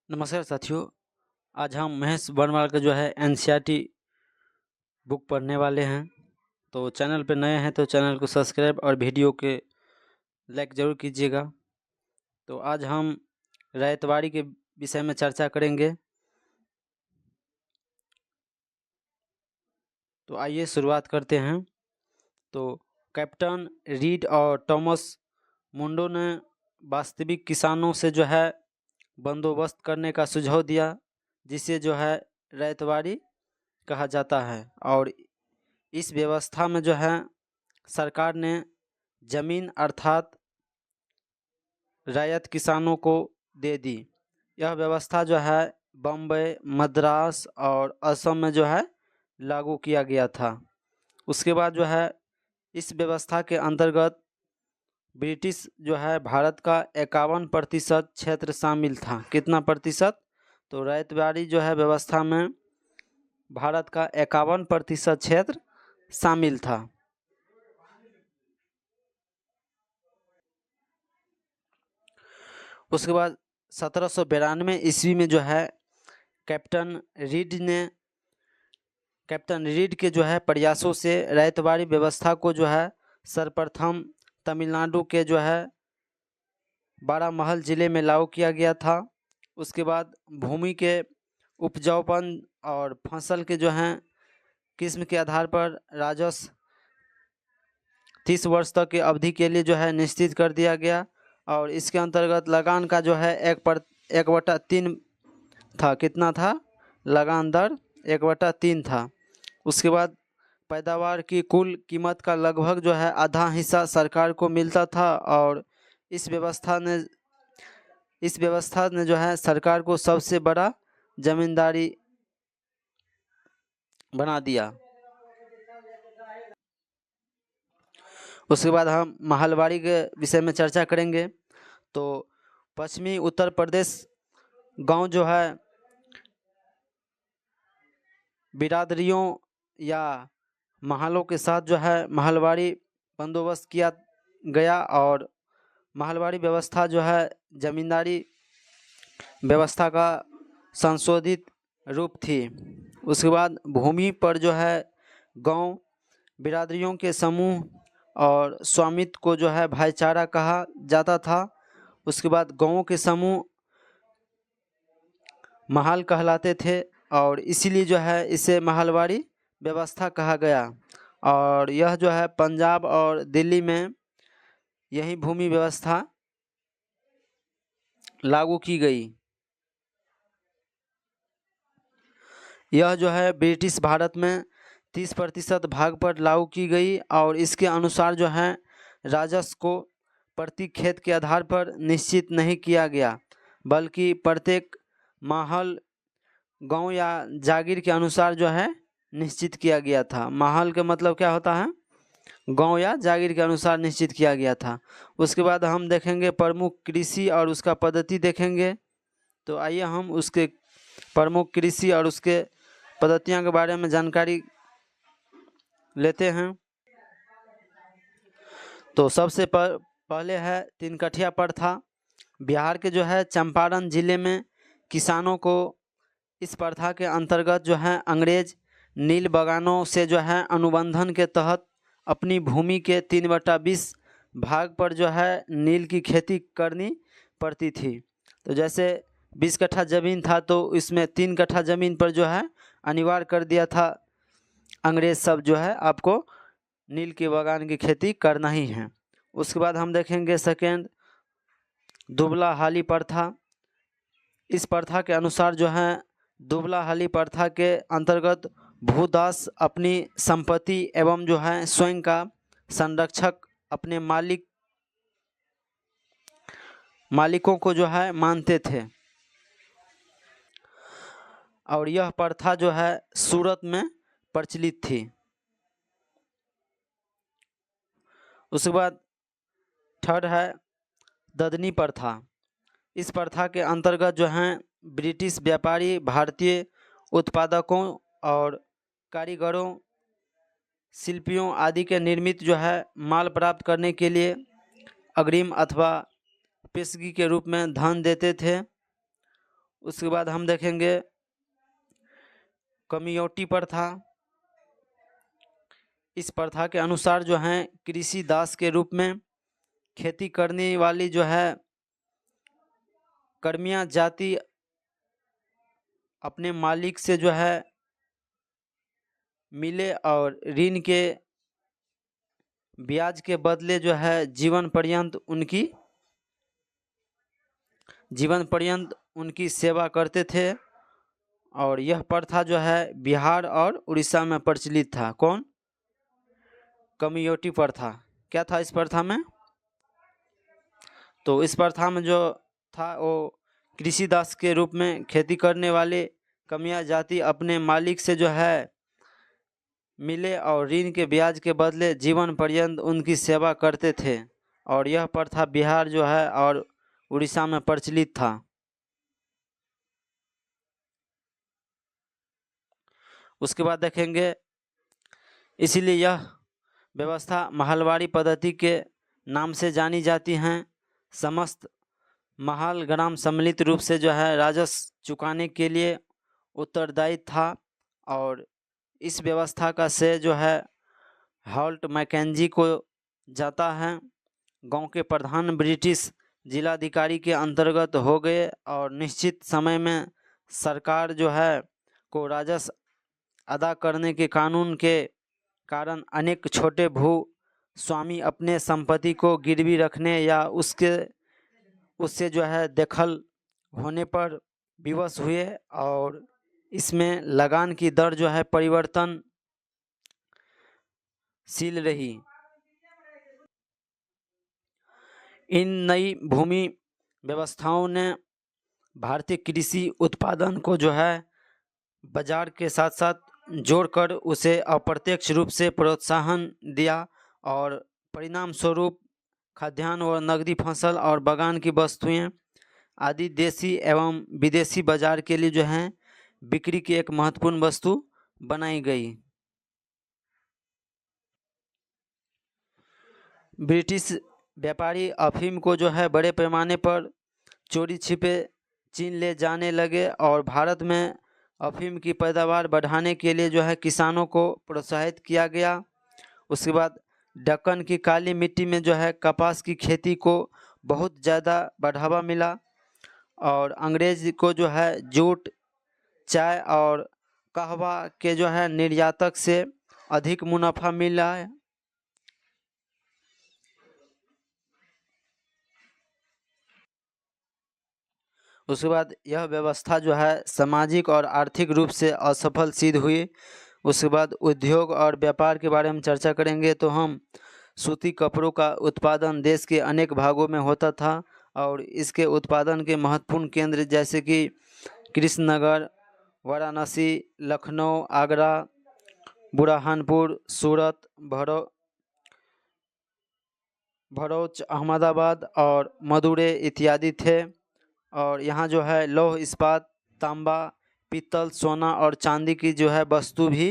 नमस्कार साथियों। आज हम महेश बर्नवाल का जो है एनसीईआरटी बुक पढ़ने वाले हैं। तो चैनल पे नए हैं तो चैनल को सब्सक्राइब और वीडियो के लाइक ज़रूर कीजिएगा। तो आज हम रैयतवाड़ी के विषय में चर्चा करेंगे। तो आइए शुरुआत करते हैं। तो कैप्टन रीड और थॉमस मुंडो ने वास्तविक किसानों से जो है बंदोबस्त करने का सुझाव दिया, जिसे जो है रैयतवाड़ी कहा जाता है। और इस व्यवस्था में जो है सरकार ने जमीन अर्थात रैयत किसानों को दे दी। यह व्यवस्था जो है बम्बई, मद्रास और असम में जो है लागू किया गया था। उसके बाद जो है इस व्यवस्था के अंतर्गत ब्रिटिश जो है भारत का 51% क्षेत्र शामिल था। कितना प्रतिशत? तो रैयतवाड़ी जो है व्यवस्था में भारत का 51% क्षेत्र शामिल था। उसके बाद 1792 ईस्वी में जो है कैप्टन रीड के जो है प्रयासों से रैयतवाड़ी व्यवस्था को जो है सर्वप्रथम तमिलनाडु के जो है बारामहल जिले में लागू किया गया था। उसके बाद भूमि के उपजाऊपन और फसल के जो हैं किस्म के आधार पर राजस्व 30 वर्ष तक की अवधि के लिए जो है निश्चित कर दिया गया। और इसके अंतर्गत लगान का जो है 1/3 था। कितना था? लगान दर 1/3 था। उसके बाद पैदावार की कुल कीमत का लगभग जो है आधा हिस्सा सरकार को मिलता था। और इस व्यवस्था ने जो है सरकार को सबसे बड़ा जमींदारी बना दिया। उसके बाद हम महलवाड़ी के विषय में चर्चा करेंगे। तो पश्चिमी उत्तर प्रदेश गांव जो है बिरादरियों या महलों के साथ जो है महलवाड़ी बंदोबस्त किया गया। और महलवाड़ी व्यवस्था जो है जमींदारी व्यवस्था का संशोधित रूप थी। उसके बाद भूमि पर जो है गांव बिरादरियों के समूह और स्वामित्व को जो है भाईचारा कहा जाता था। उसके बाद गांवों के समूह महल कहलाते थे और इसीलिए जो है इसे महलवाड़ी व्यवस्था कहा गया। और यह जो है पंजाब और दिल्ली में यही भूमि व्यवस्था लागू की गई। यह जो है ब्रिटिश भारत में 30% भाग पर लागू की गई। और इसके अनुसार जो है राजस्व को प्रति खेत के आधार पर निश्चित नहीं किया गया, बल्कि प्रत्येक महल गांव या जागीर के अनुसार जो है निश्चित किया गया था। महल का मतलब क्या होता है? गांव या जागीर के अनुसार निश्चित किया गया था। उसके बाद हम देखेंगे प्रमुख कृषि और उसका पद्धति देखेंगे। तो आइए हम उसके प्रमुख कृषि और उसके पद्धतियों के बारे में जानकारी लेते हैं। तो सबसे पहले है 3 कठिया प्रथा। बिहार के जो है चंपारण जिले में किसानों को इस प्रथा के अंतर्गत जो है अंग्रेज नील बागानों से जो है अनुबंधन के तहत अपनी भूमि के 3/20 भाग पर जो है नील की खेती करनी पड़ती थी। तो जैसे 20 कट्ठा ज़मीन था तो इसमें 3 कट्ठा ज़मीन पर जो है अनिवार्य कर दिया था अंग्रेज सब जो है आपको नील के बागान की खेती करना ही है। उसके बाद हम देखेंगे सेकेंड दुबला हाली प्रथा। इस प्रथा के अनुसार जो है दुबला हाली प्रथा के अंतर्गत भूदास अपनी संपत्ति एवं जो है स्वयं का संरक्षक अपने मालिकों को जो है मानते थे। और यह प्रथा जो है सूरत में प्रचलित थी। उसके बाद थर्ड है ददनी प्रथा। इस प्रथा के अंतर्गत जो हैं ब्रिटिश व्यापारी भारतीय उत्पादकों और कारीगरों शिल्पियों आदि के निर्मित जो है माल प्राप्त करने के लिए अग्रिम अथवा पेशगी के रूप में धन देते थे। उसके बाद हम देखेंगे कमियोटी प्रथा। इस प्रथा के अनुसार जो है कृषि दास के रूप में खेती करने वाली जो है कर्मिया जाति अपने मालिक से जो है मिले और ऋण के ब्याज के बदले जो है जीवन पर्यंत उनकी सेवा करते थे। और यह प्रथा जो है बिहार और उड़ीसा में प्रचलित था। कौन? कमियोटी प्रथा। क्या था इस प्रथा में? तो इस प्रथा में जो था वो कृषि दास के रूप में खेती करने वाले कमिया जाति अपने मालिक से जो है मिले और ऋण के ब्याज के बदले जीवन पर्यंत उनकी सेवा करते थे। और यह प्रथा बिहार जो है और उड़ीसा में प्रचलित था। उसके बाद देखेंगे इसीलिए यह व्यवस्था महलवाड़ी पद्धति के नाम से जानी जाती हैं। समस्त महल ग्राम सम्मिलित रूप से जो है राजस्व चुकाने के लिए उत्तरदायी था। और इस व्यवस्था का श्रेय जो है हॉल्ट मैकेंजी को जाता है। गांव के प्रधान ब्रिटिश जिलाधिकारी के अंतर्गत हो गए और निश्चित समय में सरकार जो है को राजस्व अदा करने के कानून के कारण अनेक छोटे भू स्वामी अपने संपत्ति को गिरवी रखने या उससे जो है दखल होने पर विवश हुए। और इसमें लगान की दर जो है परिवर्तनशील रही। इन नई भूमि व्यवस्थाओं ने भारतीय कृषि उत्पादन को जो है बाजार के साथ साथ जोड़कर उसे अप्रत्यक्ष रूप से प्रोत्साहन दिया। और परिणाम स्वरूप खाद्यान्न और नकदी फसल और बागान की वस्तुएं आदि देशी एवं विदेशी बाजार के लिए जो है बिक्री की एक महत्वपूर्ण वस्तु बनाई गई। ब्रिटिश व्यापारी अफीम को जो है बड़े पैमाने पर चोरी छिपे चीन ले जाने लगे और भारत में अफीम की पैदावार बढ़ाने के लिए जो है किसानों को प्रोत्साहित किया गया। उसके बाद दक्कन की काली मिट्टी में जो है कपास की खेती को बहुत ज़्यादा बढ़ावा मिला। और अंग्रेज को जो है जूट, चाय और कहवा के जो है निर्यातक से अधिक मुनाफा मिला है। उसके बाद यह व्यवस्था जो है सामाजिक और आर्थिक रूप से असफल सिद्ध हुई। उसके बाद उद्योग और व्यापार के बारे में चर्चा करेंगे तो हम सूती कपड़ों का उत्पादन देश के अनेक भागों में होता था। और इसके उत्पादन के महत्वपूर्ण केंद्र जैसे कि कृष्णनगर, वाराणसी, लखनऊ, आगरा, बुरहानपुर, सूरत, भरूच, अहमदाबाद और मदुरै इत्यादि थे। और यहाँ जो है लौह इस्पात, तांबा, पीतल, सोना और चांदी की जो है वस्तु भी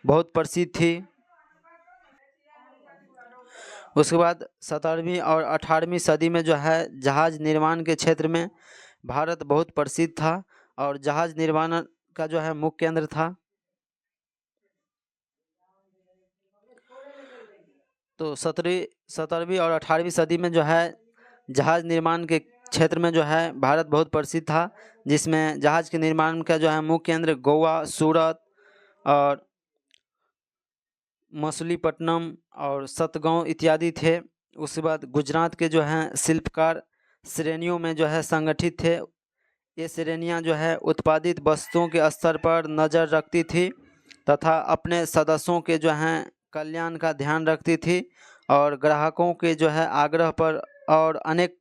बहुत प्रसिद्ध थी। उसके बाद 17वीं और 18वीं सदी में जो है जहाज निर्माण के क्षेत्र में भारत बहुत प्रसिद्ध था और जहाज निर्माण का जो है मुख्य केंद्र था। तो 17वीं और 18वीं सदी में जो है जहाज निर्माण के क्षेत्र में जो है भारत बहुत प्रसिद्ध था, जिसमें जहाज के निर्माण का जो है मुख्य केंद्र गोवा, सूरत और मछलीपट्टनम और सतगांव इत्यादि थे। उसके बाद गुजरात के जो हैं शिल्पकार श्रेणियों में जो है संगठित थे। ये श्रेणियां जो है उत्पादित वस्तुओं के स्तर पर नज़र रखती थी तथा अपने सदस्यों के जो हैं कल्याण का ध्यान रखती थी और ग्राहकों के जो है आग्रह पर और अनेक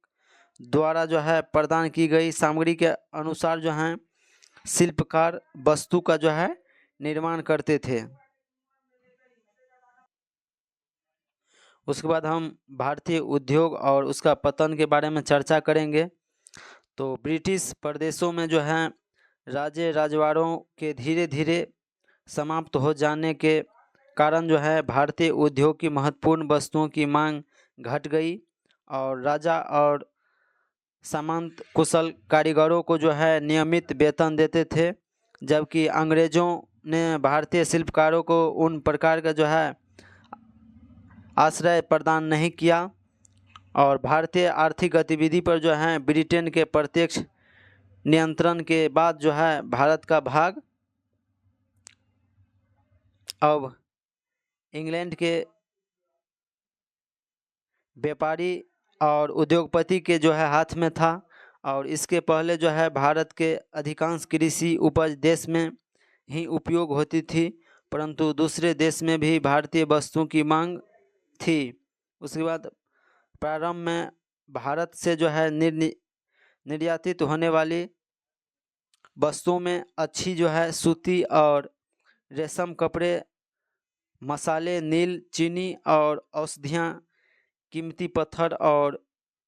द्वारा जो है प्रदान की गई सामग्री के अनुसार जो हैं शिल्पकार वस्तु का जो है निर्माण करते थे। उसके बाद हम भारतीय उद्योग और उसका पतन के बारे में चर्चा करेंगे। तो ब्रिटिश प्रदेशों में जो है राज्य राजवाड़ों के धीरे धीरे समाप्त हो जाने के कारण जो है भारतीय उद्योग की महत्वपूर्ण वस्तुओं की मांग घट गई और राजा और सामंत कुशल कारीगरों को जो है नियमित वेतन देते थे, जबकि अंग्रेज़ों ने भारतीय शिल्पकारों को उन प्रकार का जो है आश्रय प्रदान नहीं किया। और भारतीय आर्थिक गतिविधि पर जो है ब्रिटेन के प्रत्यक्ष नियंत्रण के बाद जो है भारत का भाग अब इंग्लैंड के व्यापारी और उद्योगपति के जो है हाथ में था। और इसके पहले जो है भारत के अधिकांश कृषि उपज देश में ही उपयोग होती थी, परंतु दूसरे देश में भी भारतीय वस्तुओं की मांग थी। उसके बाद प्रारंभ में भारत से जो है निर्यातित होने वाली वस्तुओं में अच्छी जो है सूती और रेशम कपड़े, मसाले, नील, चीनी और औषधियाँ, कीमती पत्थर और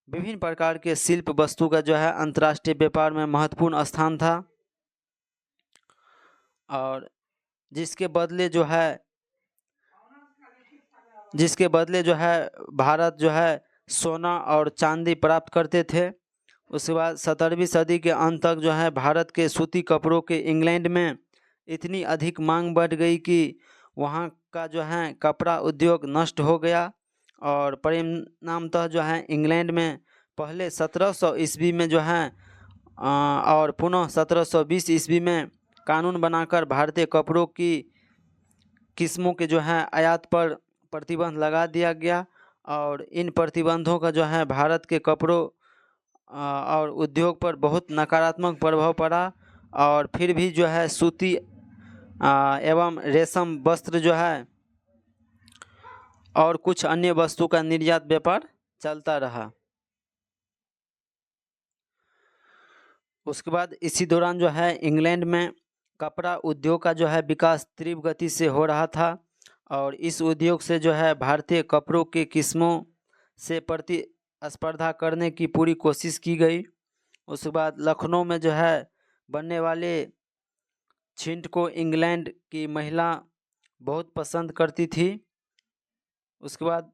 विभिन्न प्रकार के शिल्प वस्तु का जो है अंतर्राष्ट्रीय व्यापार में महत्वपूर्ण स्थान था। और जिसके बदले जो है भारत जो है सोना और चांदी प्राप्त करते थे। उसके बाद 17वीं सदी के अंत तक जो है भारत के सूती कपड़ों के इंग्लैंड में इतनी अधिक मांग बढ़ गई कि वहाँ का जो है कपड़ा उद्योग नष्ट हो गया। और परिणामतः जो है इंग्लैंड में पहले 1700 ईस्वी में जो है और पुनः 1720 ईस्वी में कानून बनाकर भारतीय कपड़ों की किस्मों के जो है आयात पर प्रतिबंध लगा दिया गया। और इन प्रतिबंधों का जो है भारत के कपड़ों और उद्योग पर बहुत नकारात्मक प्रभाव पड़ा। और फिर भी जो है सूती एवं रेशम वस्त्र जो है और कुछ अन्य वस्तु का निर्यात व्यापार चलता रहा। उसके बाद इसी दौरान जो है इंग्लैंड में कपड़ा उद्योग का जो है विकास तीव्र गति से हो रहा था। और इस उद्योग से जो है भारतीय कपड़ों के किस्मों से प्रतिस्पर्धा करने की पूरी कोशिश की गई। उसके बाद लखनऊ में जो है बनने वाले छिंट को इंग्लैंड की महिला बहुत पसंद करती थी। उसके बाद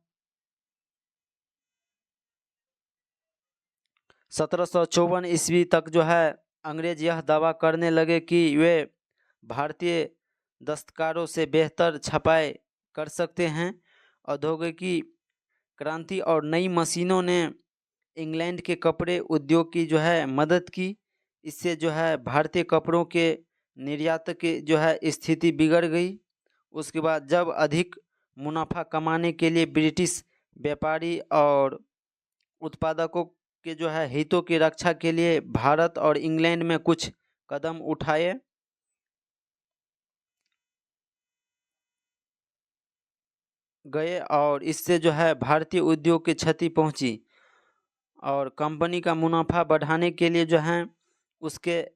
1754 ईस्वी तक जो है अंग्रेज यह दावा करने लगे कि वे भारतीय दस्तकारों से बेहतर छपाई कर सकते हैं। औद्योगिकी क्रांति और नई मशीनों ने इंग्लैंड के कपड़े उद्योग की जो है मदद की। इससे जो है भारतीय कपड़ों के निर्यात की जो है स्थिति बिगड़ गई। उसके बाद जब अधिक मुनाफा कमाने के लिए ब्रिटिश व्यापारी और उत्पादकों के जो है हितों की रक्षा के लिए भारत और इंग्लैंड में कुछ कदम उठाए गए और इससे जो है भारतीय उद्योग की क्षति पहुंची। और कंपनी का मुनाफा बढ़ाने के लिए जो है उसके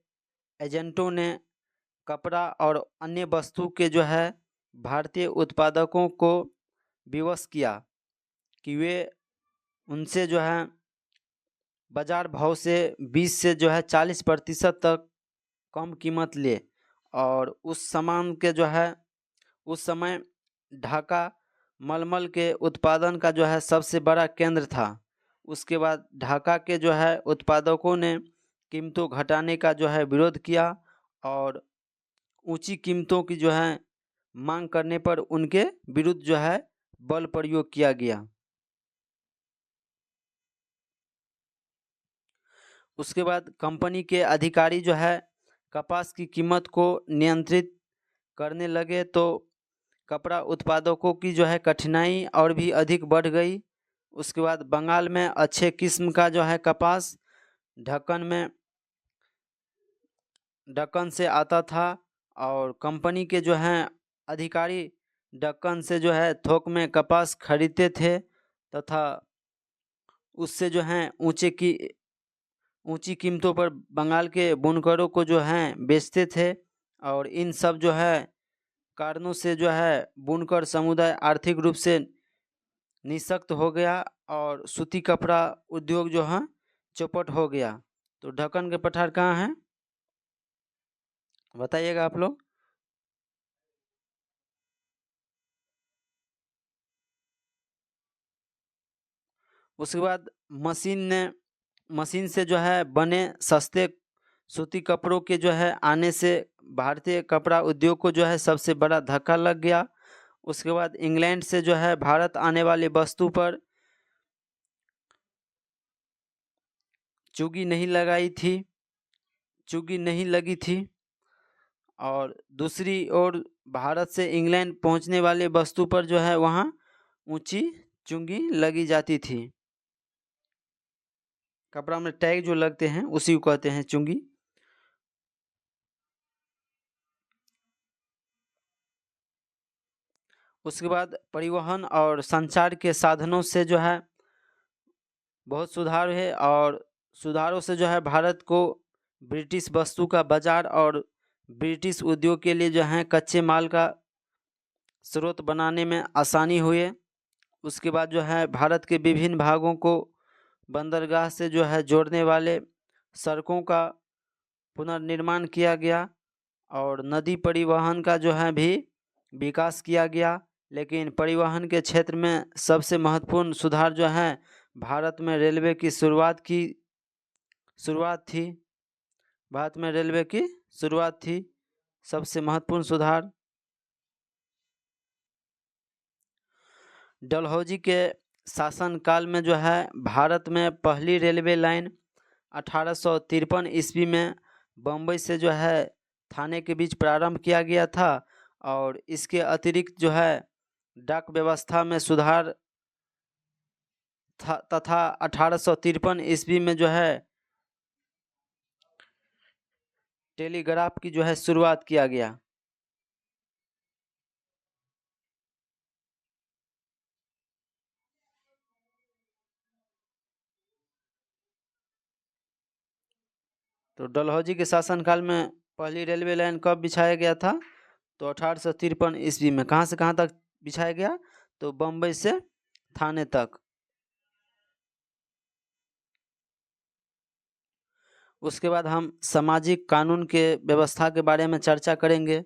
एजेंटों ने कपड़ा और अन्य वस्तु के जो है भारतीय उत्पादकों को विवश किया कि वे उनसे जो है बाजार भाव से 20 से जो है 40% तक कम कीमत ले। और उस सामान के जो है उस समय ढाका मलमल के उत्पादन का जो है सबसे बड़ा केंद्र था। उसके बाद ढाका के जो है उत्पादकों ने कीमतों घटाने का जो है विरोध किया और ऊंची कीमतों की जो है मांग करने पर उनके विरुद्ध जो है बल प्रयोग किया गया। उसके बाद कंपनी के अधिकारी जो है कपास की कीमत को नियंत्रित करने लगे तो कपड़ा उत्पादकों की जो है कठिनाई और भी अधिक बढ़ गई। उसके बाद बंगाल में अच्छे किस्म का जो है कपास ढक्कन से आता था और कंपनी के जो हैं अधिकारी ढक्कन से जो है थोक में कपास खरीदते थे तथा उससे जो हैं ऊंची कीमतों पर बंगाल के बुनकरों को जो हैं बेचते थे। और इन सब जो है कारणों से जो है बुनकर समुदाय आर्थिक रूप से निःशक्त हो गया और सूती कपड़ा उद्योग जो है चौपट हो गया। तो ढक्कन के पठार कहाँ हैं बताइएगा आप लोग। उसके बाद मशीन ने मशीन से जो है बने सस्ते सूती कपड़ों के जो है आने से भारतीय कपड़ा उद्योग को जो है सबसे बड़ा धक्का लग गया। उसके बाद इंग्लैंड से जो है भारत आने वाली वस्तु पर चुगी नहीं लगी थी और दूसरी ओर भारत से इंग्लैंड पहुंचने वाले वस्तु पर जो है वहाँ ऊंची चुंगी लगी जाती थी। कपड़ा में टैग जो लगते हैं उसी को कहते हैं चुंगी। उसके बाद परिवहन और संचार के साधनों से जो है बहुत सुधार है और सुधारों से जो है भारत को ब्रिटिश वस्तु का बाजार और ब्रिटिश उद्योग के लिए जो है कच्चे माल का स्रोत बनाने में आसानी हुई। उसके बाद जो है भारत के विभिन्न भागों को बंदरगाह से जो है जोड़ने वाले सड़कों का पुनर्निर्माण किया गया और नदी परिवहन का जो है भी विकास किया गया। लेकिन परिवहन के क्षेत्र में सबसे महत्वपूर्ण सुधार जो है भारत में रेलवे की शुरुआत थी। भारत में रेलवे की शुरुआत थी सबसे महत्वपूर्ण सुधार। डलहौजी के शासनकाल में जो है भारत में पहली रेलवे लाइन 1853 ईस्वी में बम्बई से जो है थाने के बीच प्रारंभ किया गया था और इसके अतिरिक्त जो है डाक व्यवस्था में सुधार तथा 1853 ईस्वी में जो है टेलीग्राफ की जो है शुरुआत किया गया। तो डलहौजी के शासनकाल में पहली रेलवे लाइन कब बिछाया गया था? तो 1853 ईस्वी में। कहाँ से कहाँ तक बिछाया गया? तो बम्बई से थाने तक। उसके बाद हम सामाजिक कानून के व्यवस्था के बारे में चर्चा करेंगे।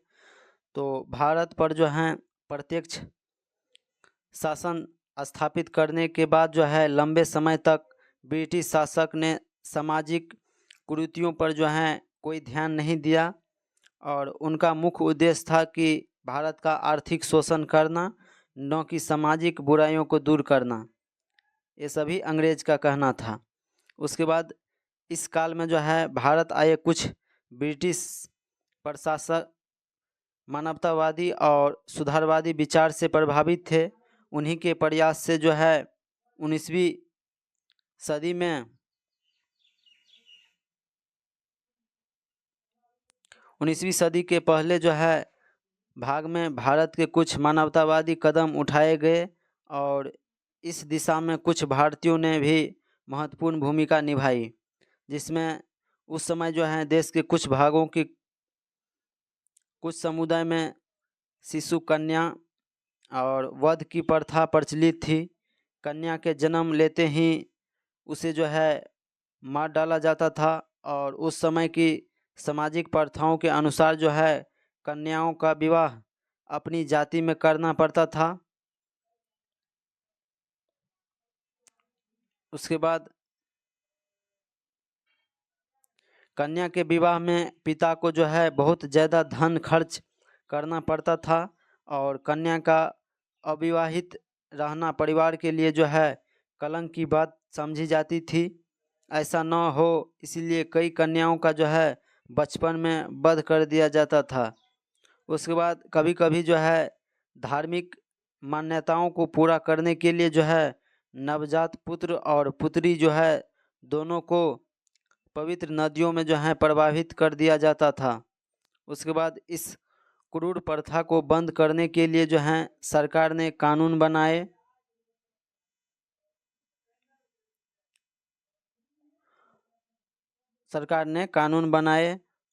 तो भारत पर जो है प्रत्यक्ष शासन स्थापित करने के बाद जो है लंबे समय तक ब्रिटिश शासक ने सामाजिक कुरीतियों पर जो है कोई ध्यान नहीं दिया और उनका मुख्य उद्देश्य था कि भारत का आर्थिक शोषण करना, न कि सामाजिक बुराइयों को दूर करना। ये सभी अंग्रेज का कहना था। उसके बाद इस काल में जो है भारत आए कुछ ब्रिटिश प्रशासक मानवतावादी और सुधारवादी विचार से प्रभावित थे। उन्हीं के प्रयास से जो है 19वीं सदी में 19वीं सदी के पहले जो है भाग में भारत के कुछ मानवतावादी कदम उठाए गए और इस दिशा में कुछ भारतीयों ने भी महत्वपूर्ण भूमिका निभाई, जिसमें उस समय जो है देश के कुछ भागों की कुछ समुदाय में शिशु कन्या और वध की प्रथा प्रचलित थी। कन्या के जन्म लेते ही उसे जो है मार डाला जाता था और उस समय की सामाजिक प्रथाओं के अनुसार जो है कन्याओं का विवाह अपनी जाति में करना पड़ता था। उसके बाद कन्या के विवाह में पिता को जो है बहुत ज़्यादा धन खर्च करना पड़ता था और कन्या का अविवाहित रहना परिवार के लिए जो है कलंक की बात समझी जाती थी। ऐसा न हो इसीलिए कई कन्याओं का जो है बचपन में वध कर दिया जाता था। उसके बाद कभी कभी जो है धार्मिक मान्यताओं को पूरा करने के लिए जो है नवजात पुत्र और पुत्री जो है दोनों को पवित्र नदियों में जो है प्रवाहित कर दिया जाता था। उसके बाद इस क्रूर प्रथा को बंद करने के लिए जो है सरकार ने कानून बनाए।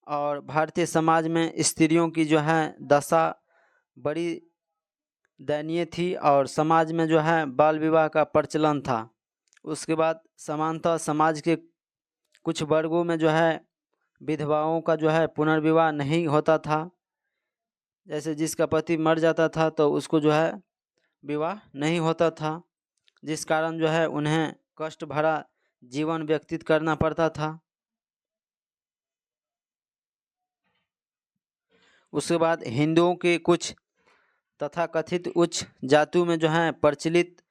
और भारतीय समाज में स्त्रियों की जो है दशा बड़ी दयनीय थी और समाज में जो है बाल विवाह का प्रचलन था। उसके बाद समानतः समाज के कुछ वर्गों में जो है विधवाओं का जो है पुनर्विवाह नहीं होता था। जैसे जिसका पति मर जाता था तो उसको जो है विवाह नहीं होता था, जिस कारण जो है उन्हें कष्ट भरा जीवन व्यतीत करना पड़ता था। उसके बाद हिंदुओं के कुछ तथाकथित उच्च जातियों में जो है प्रचलित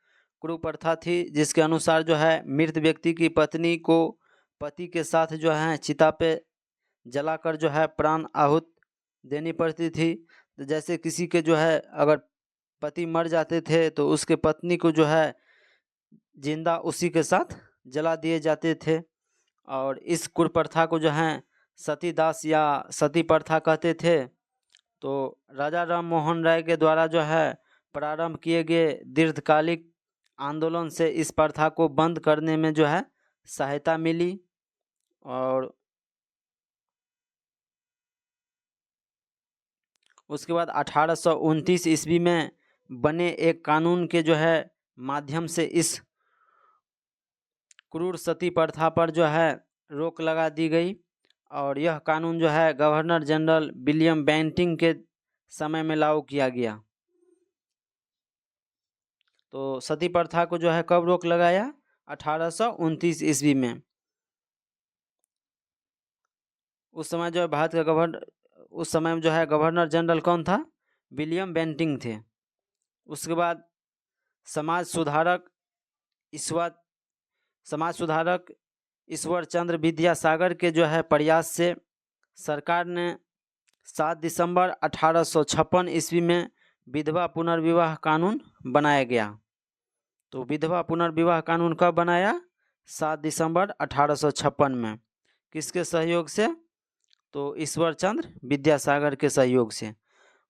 कुप्रथा थी, जिसके अनुसार जो है मृत व्यक्ति की पत्नी को पति के साथ जो है चिता पे जलाकर जो है प्राण आहूत देनी पड़ती थी। तो जैसे किसी के जो है अगर पति मर जाते थे तो उसके पत्नी को जो है जिंदा उसी के साथ जला दिए जाते थे। और इस कुप्रथा को जो है सतीदास या सती प्रथा कहते थे। तो राजा राम मोहन राय के द्वारा जो है प्रारंभ किए गए दीर्घकालिक आंदोलन से इस प्रथा को बंद करने में जो है सहायता मिली। और उसके बाद 1829 ईस्वी में बने एक कानून के जो है माध्यम से इस क्रूर सती प्रथा पर जो है रोक लगा दी गई। और यह कानून जो है गवर्नर जनरल विलियम बेंटिंग के समय में लागू किया गया। तो सती प्रथा को जो है कब रोक लगाया? 1829 ईस्वी में। उस समय जो है भारत का उस समय में जो है गवर्नर जनरल कौन था? विलियम बेंटिंग थे। उसके बाद समाज सुधारक ईश्वर चंद्र विद्यासागर के जो है प्रयास से सरकार ने 7 दिसंबर 1856 ईस्वी में विधवा पुनर्विवाह कानून बनाया गया। तो विधवा पुनर्विवाह कानून कब बनाया? 7 दिसंबर 1856 में। किसके सहयोग से? तो ईश्वर चंद्र विद्यासागर के सहयोग से।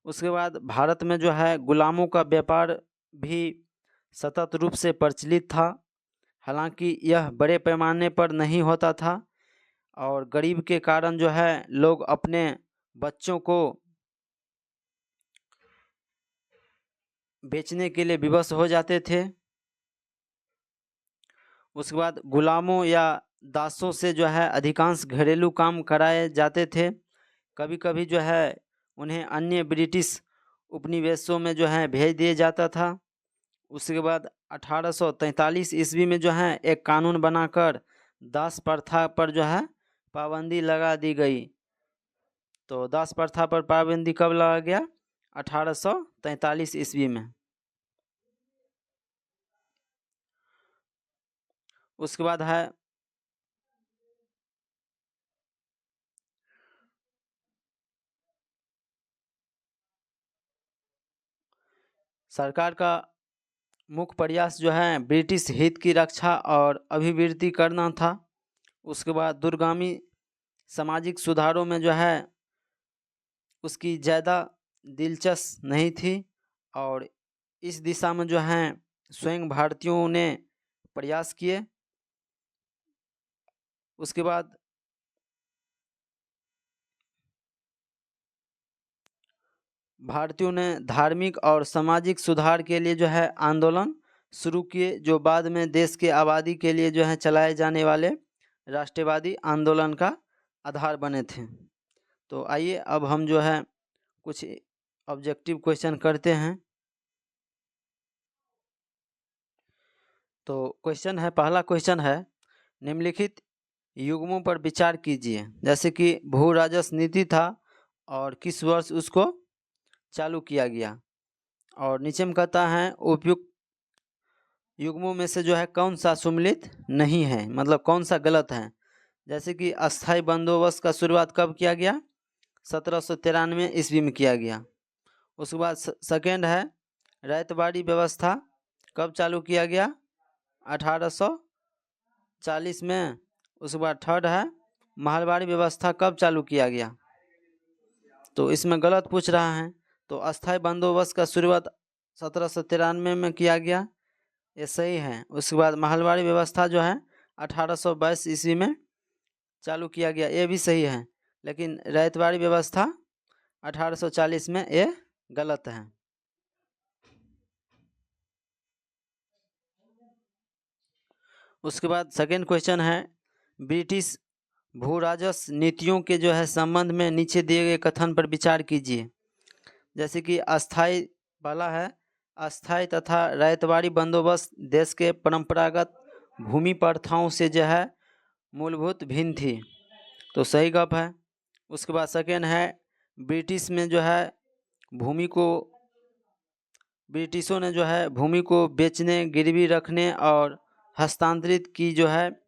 उसके बाद भारत में जो है गुलामों का व्यापार भी सतत रूप से प्रचलित था। हालांकि यह बड़े पैमाने पर नहीं होता था और गरीब के कारण जो है लोग अपने बच्चों को बेचने के लिए विवश हो जाते थे। उसके बाद गुलामों या दासों से जो है अधिकांश घरेलू काम कराए जाते थे। कभी कभी जो है उन्हें अन्य ब्रिटिश उपनिवेशों में जो है भेज दिया जाता था। उसके बाद 1843 ईस्वी में जो है एक कानून बनाकर दास प्रथा पर जो है पाबंदी लगा दी गई। तो दास प्रथा पर पाबंदी कब लगा गया? 1843 ईस्वी में। उसके बाद है सरकार का मुख्य प्रयास जो है ब्रिटिश हित की रक्षा और अभिवृद्धि करना था। उसके बाद दूरगामी सामाजिक सुधारों में जो है उसकी ज़्यादा दिलचस्प नहीं थी और इस दिशा में जो है स्वयं भारतीयों ने प्रयास किए। उसके बाद भारतीयों ने धार्मिक और सामाजिक सुधार के लिए जो है आंदोलन शुरू किए, जो बाद में देश के आबादी के लिए जो है चलाए जाने वाले राष्ट्रवादी आंदोलन का आधार बने थे। तो आइए अब हम जो है कुछ ऑब्जेक्टिव क्वेश्चन करते हैं। तो क्वेश्चन है, पहला क्वेश्चन है निम्नलिखित युग्मों पर विचार कीजिए। जैसे कि भू राजस्व नीति था और किस वर्ष उसको चालू किया गया। और नीचे में कहता है उपयुक्त युग्मों में से जो है कौन सा सुमेलित नहीं है, मतलब कौन सा गलत है। जैसे कि अस्थाई बंदोबस्त का शुरुआत कब किया गया? 1793 ईस्वी में किया गया। उसके बाद सेकेंड है रैयतवाड़ी व्यवस्था कब चालू किया गया? 1840 में। उसके बाद थर्ड है महलबाड़ी व्यवस्था कब चालू किया गया? तो इसमें गलत पूछ रहा है। तो अस्थाई बंदोबस्त का शुरुआत 1793 में किया गया, ये सही है। उसके बाद महलबाड़ी व्यवस्था जो है 1822 ईस्वी में चालू किया गया, ये भी सही है। लेकिन रैयतवाड़ी व्यवस्था 1840 में, ये गलत है। उसके बाद सेकेंड क्वेश्चन है ब्रिटिश भू राजस्व नीतियों के जो है संबंध में नीचे दिए गए कथन पर विचार कीजिए। जैसे कि अस्थाई वाला है, अस्थाई तथा रैयतवाड़ी बंदोबस्त देश के परंपरागत भूमि प्रथाओं से जो है मूलभूत भिन्न थी। तो सही गप है। उसके बाद सेकेंड है, ब्रिटिश में जो है भूमि को ब्रिटिशों ने जो है भूमि को बेचने, गिरवी रखने और हस्तांतरित की जो है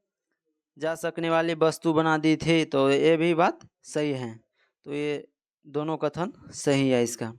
जा सकने वाली वस्तु बना दी थी। तो ये भी बात सही है। तो ये दोनों कथन सही है इसका।